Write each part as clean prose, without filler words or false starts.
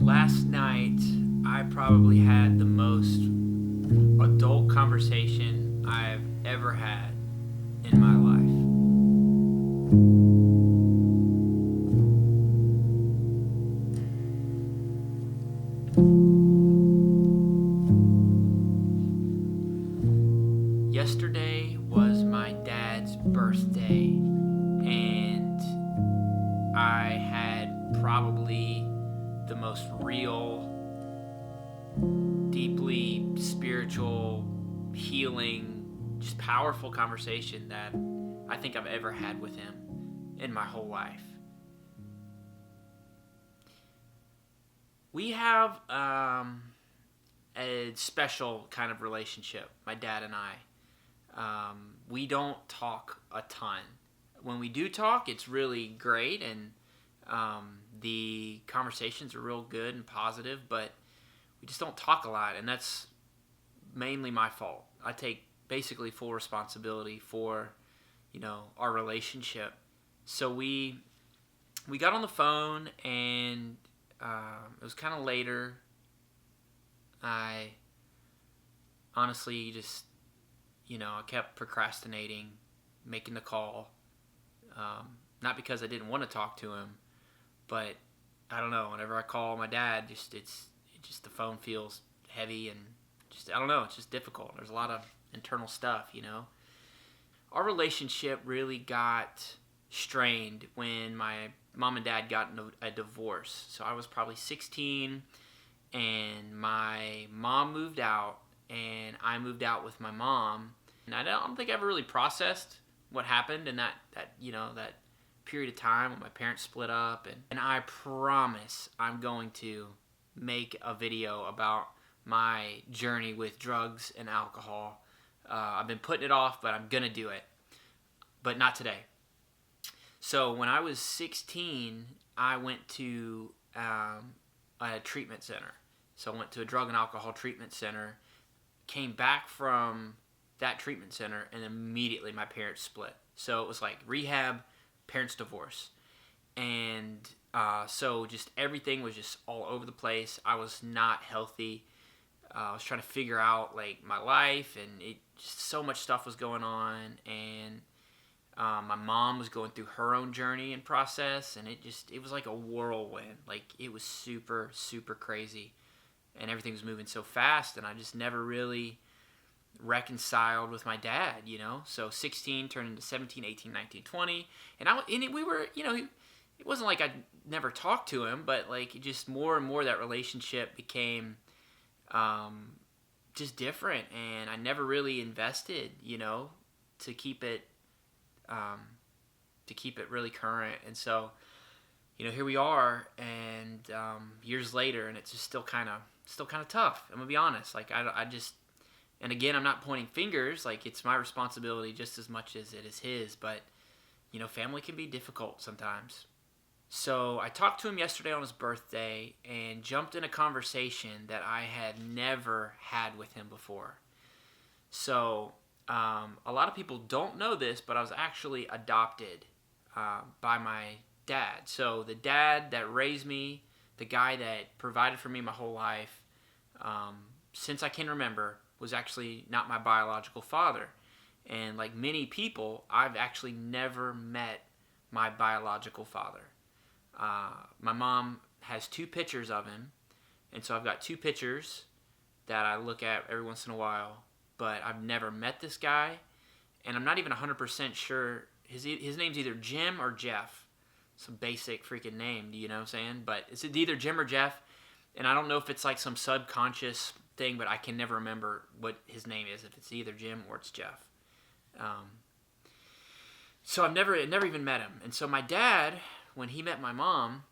Last night, I probably had the most adult conversation I've ever had in my life. Yesterday was my dad's birthday, and I had probably the most real, deeply spiritual, healing, just powerful conversation that I think I've ever had with him in my whole life. We have a special kind of relationship, my dad and I. We don't talk a ton. When we do talk, it's really great, and the conversations are real good and positive, but we just don't talk a lot, and that's mainly my fault. I take basically full responsibility for, our relationship. So we got on the phone, and it was kind of later. I honestly just, I kept procrastinating making the call. Not because I didn't want to talk to him, but I don't know. Whenever I call my dad, it's the phone feels heavy and just I don't know. It's just difficult. There's a lot of internal stuff. Our relationship really got strained when my mom and dad got a divorce. So I was probably 16, and my mom moved out, and I moved out with my mom. And I don't think I ever really processed what happened in that period of time when my parents split up. And I promise I'm going to make a video about my journey with drugs and alcohol. I've been putting it off, but I'm going to do it. But not today. So when I was 16, I went to a treatment center. So I went to a drug and alcohol treatment center, came back from that treatment center, and immediately my parents split. So it was like rehab, parents divorce. And so just everything was just all over the place. I was not healthy. I was trying to figure out like my life, and it just so much stuff was going on. And my mom was going through her own journey and process, and it was like a whirlwind. Like it was super, super crazy. And everything was moving so fast, and I just never really reconciled with my dad. So 16 turned into 17, 18, 19, 20. We were, it wasn't like I never talked to him, but like just more and more that relationship became just different, and I never really invested, to keep it really current. And so, here we are, and years later, and it's just still kind of tough. I'm gonna be honest. Like I just, and again, I'm not pointing fingers. Like it's my responsibility just as much as it is his. But family can be difficult sometimes. So I talked to him yesterday on his birthday and jumped in a conversation that I had never had with him before. So a lot of people don't know this, but I was actually adopted by my dad. So the dad that raised me, the guy that provided for me my whole life, since I can remember, was actually not my biological father. And like many people, I've actually never met my biological father. My mom has two pictures of him, and so I've got two pictures that I look at every once in a while, but I've never met this guy, and I'm not even 100% sure. His name's either Jim or Jeff. Some basic freaking name, you know what I'm saying? But it's either Jim or Jeff, and I don't know if it's like some subconscious thing, but I can never remember what his name is, if it's either Jim or it's Jeff. So I've never even met him. And so my dad, when he met my mom,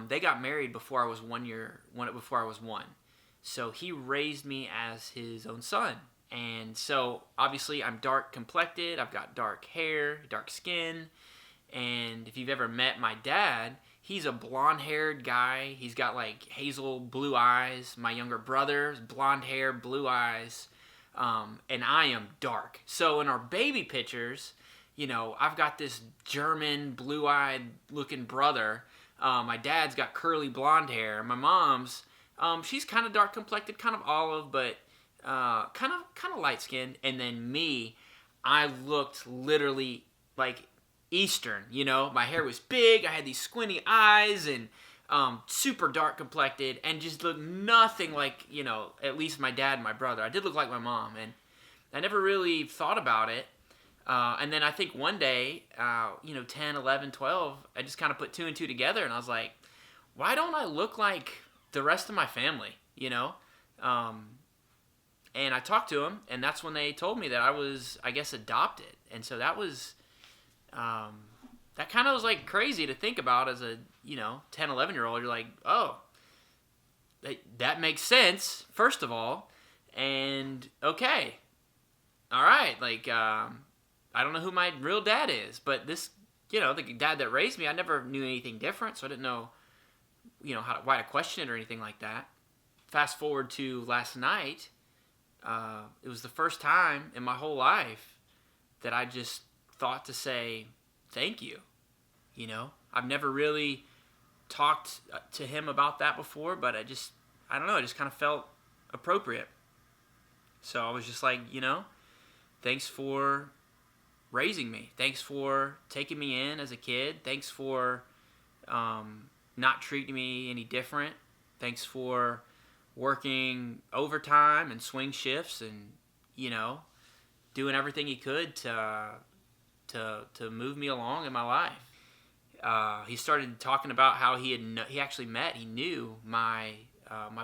they got married before I was before I was one. So he raised me as his own son. And so obviously I'm dark complected. I've got dark hair, dark skin. And if you've ever met my dad, he's a blonde-haired guy. He's got like hazel blue eyes. My younger brother's blonde hair, blue eyes. And I am dark. So in our baby pictures, I've got this German blue-eyed looking brother, My dad's got curly blonde hair. My mom's, she's kind of dark complected, kind of olive, but kind of light skinned. And then me, I looked literally like Eastern. My hair was big. I had these squinty eyes and super dark complected, and just looked nothing like at least my dad and my brother. I did look like my mom, and I never really thought about it. And then I think one day, 10, 11, 12, I just kind of put two and two together, and I was like, why don't I look like the rest of my family, And I talked to them, and that's when they told me that I was, I guess, adopted. And so that was, that kind of was like crazy to think about as a, 10, 11-year-old. You're like, oh, that makes sense, first of all. And okay, all right, like, I don't know who my real dad is, but this, the dad that raised me, I never knew anything different, so I didn't know, why to question it or anything like that. Fast forward to last night, it was the first time in my whole life that I just thought to say thank you. I've never really talked to him about that before, but I don't know, it just kind of felt appropriate. So I was just like, thanks for raising me. Thanks for taking me in as a kid. Thanks for not treating me any different. Thanks for working overtime and swing shifts and, doing everything he could to move me along in my life. He started talking about how he knew my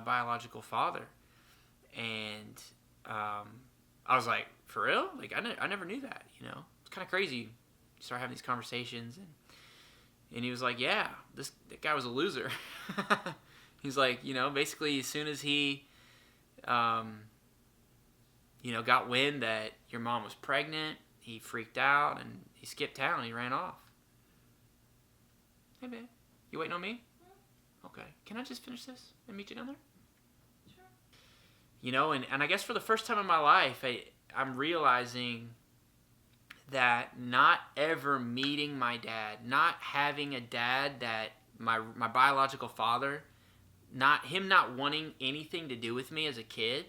biological father. And I was like, for real? Like, I never knew that, It's kind of crazy. You start having these conversations, and he was like, yeah, that guy was a loser. He's like, basically as soon as he, got wind that your mom was pregnant, he freaked out, and he skipped town, and he ran off. Hey, babe, you waiting on me? Okay. Can I just finish this and meet you down there? And I guess for the first time in my life, I'm realizing that not ever meeting my dad, not having a dad that my biological father, not wanting anything to do with me as a kid,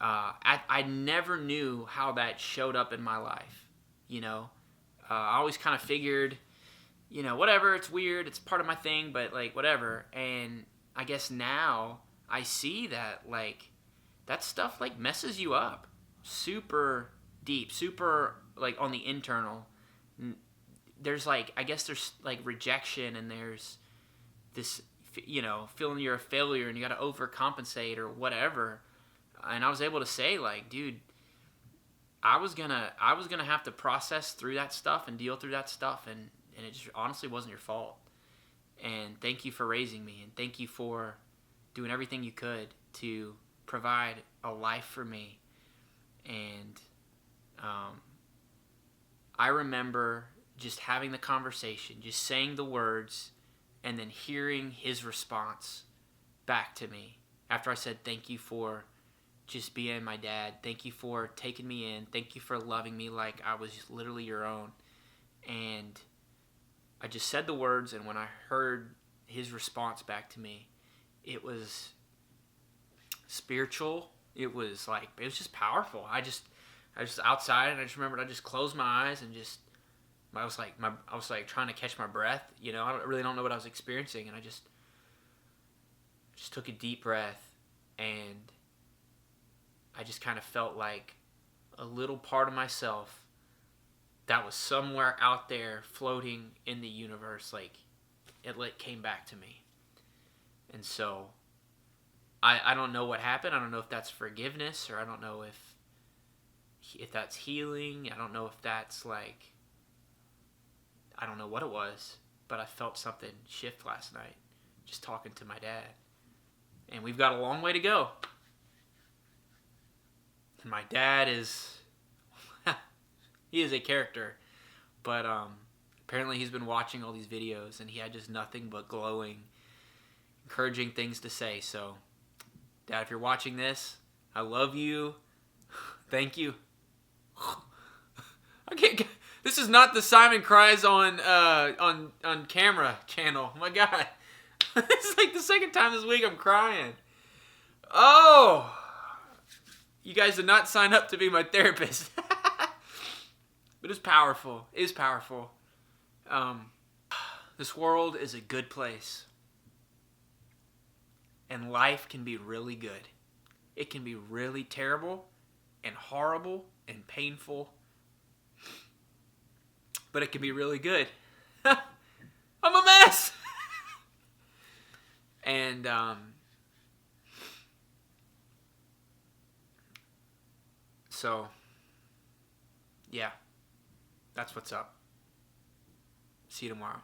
I never knew how that showed up in my life. I always kind of figured, whatever, it's weird, it's part of my thing, but like whatever. And I guess now I see that like that stuff like messes you up super deep, super like on the internal. There's like, I guess there's like rejection, and there's this, feeling you're a failure and you got to overcompensate or whatever. And I was able to say like, dude, I was gonna have to process through that stuff and deal through that stuff, and it just honestly wasn't your fault. And thank you for raising me, and thank you for doing everything you could to provide a life for me. And I remember just having the conversation, just saying the words, and then hearing his response back to me after I said thank you for just being my dad, thank you for taking me in, thank you for loving me like I was literally your own. And I just said the words, and when I heard his response back to me, it was spiritual. It was just powerful. I just outside, and I just remembered I just closed my eyes and I was like trying to catch my breath. I really don't know what I was experiencing, and I just took a deep breath, and I just kind of felt like a little part of myself that was somewhere out there floating in the universe, like it came back to me. And so I don't know what happened. I don't know if that's forgiveness, or I don't know if that's healing. I don't know if that's like, I don't know what it was, but I felt something shift last night just talking to my dad. And we've got a long way to go. And my dad is, he is a character. But apparently he's been watching all these videos, and he had just nothing but glowing, encouraging things to say. So, Dad, if you're watching this, I love you. Thank you. I can't. This is not the Simon Cries on camera channel. Oh my God. This is like the second time this week I'm crying. Oh. You guys did not sign up to be my therapist. But it's powerful. It is powerful. This world is a good place. And life can be really good. It can be really terrible and horrible and painful. But it can be really good. I'm a mess. And so, yeah, that's what's up. See you tomorrow.